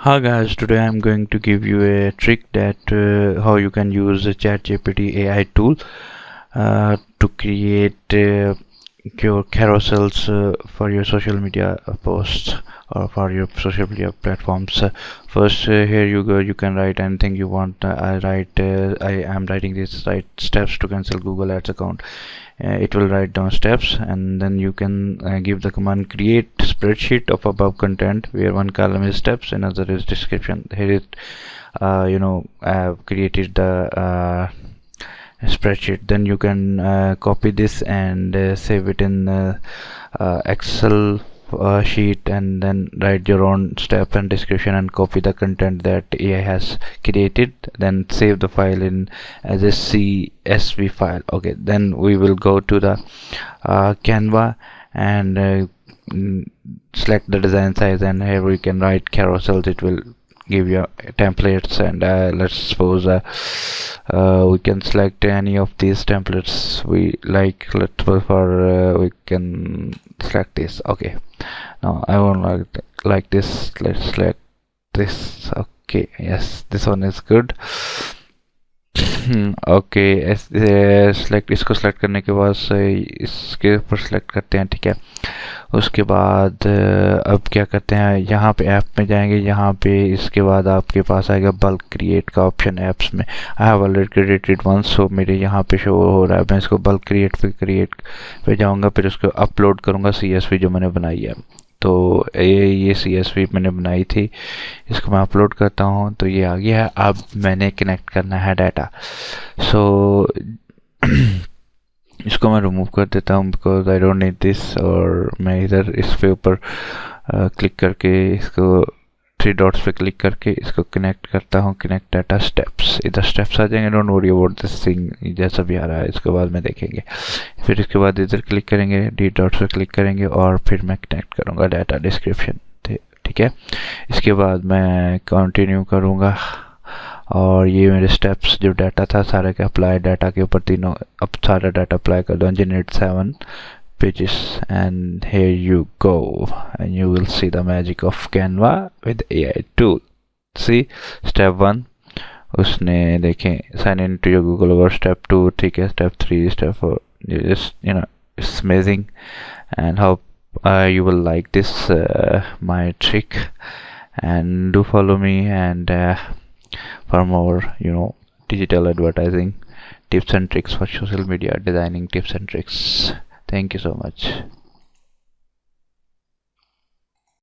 Hi guys, today I'm going to give you a trick that how you can use the ChatGPT AI tool to create your carousels for your social media posts or for your social media platforms. First, here you go. You can write anything you want. I am writing these right steps to cancel Google Ads account. It will write down steps, and then you can give the command create spreadsheet of above content, where one column is steps, another is description. Here it I have created the spreadsheet. Then you can copy this and save it in Excel sheet, and then write your own step and description and copy the content that AI has created. Then save the file in as a CSV file. Okay, then we will go to the Canva and select the design size, and here we can write carousels. It will give you templates, and let's suppose we can select any of these templates we like. Let's suppose we can select this. Okay, now I won't like this. Let's select this. Okay, yes, this one is good. Okay select इसको select करने के बाद इसके ऊपर select करते हैं, ठीक है। उसके बाद अब क्या करते हैं, यहाँ पे ऐप में जाएंगे, यहाँ पे इसके बाद आपके पास आएगा बल्क क्रिएट का ऑप्शन ऐप्स में। I have already created one, so मेरे यहाँ पे शो हो रहा है। मैं इसको बल्क क्रिएट पे जाऊँगा, फिर उसको अपलोड करूँगा CSV जो मैंने बनाई है। तो ये CSV मैंने बनाई थी, इसको मैं अपलोड करता हूँ तो ये आ गया है। अब मैंने कनेक्ट करना है डाटा, सो इसको मैं रिमूव कर देता हूँ because I don't need this. और मैं इधर इस पे ऊपर क्लिक करके इसको 3 डॉट्स पे क्लिक करके इसको कनेक्ट करता हूँ। कनेक्ट डाटा स्टेप्स, इधर स्टेप्स आ जाएंगे। Don't worry about this thing, जैसा भी आ रहा है इसके बाद में देखेंगे। फिर इसके बाद इधर क्लिक करेंगे, 3 डॉट्स पे क्लिक करेंगे और फिर मैं कनेक्ट करूँगा डाटा डिस्क्रिप्शन, ठीक है। इसके बाद मैं कंटिन्यू करूँगा और ये मेरे स्टेप्स जो डाटा था सारे के अप्लाई डाटा के ऊपर तीनों, अब सारा डाटा अप्लाई कर दो। generate 7 pages and here you go, and you will see the magic of Canva with AI tool. See, step 1 उसने देखें sign in to your Google over, step 2 ठीक है, step 3, step 4, you just it's amazing, and hope you will like this my trick, and do follow me and for more digital advertising tips and tricks for social media designing tips and tricks. Thank you so much.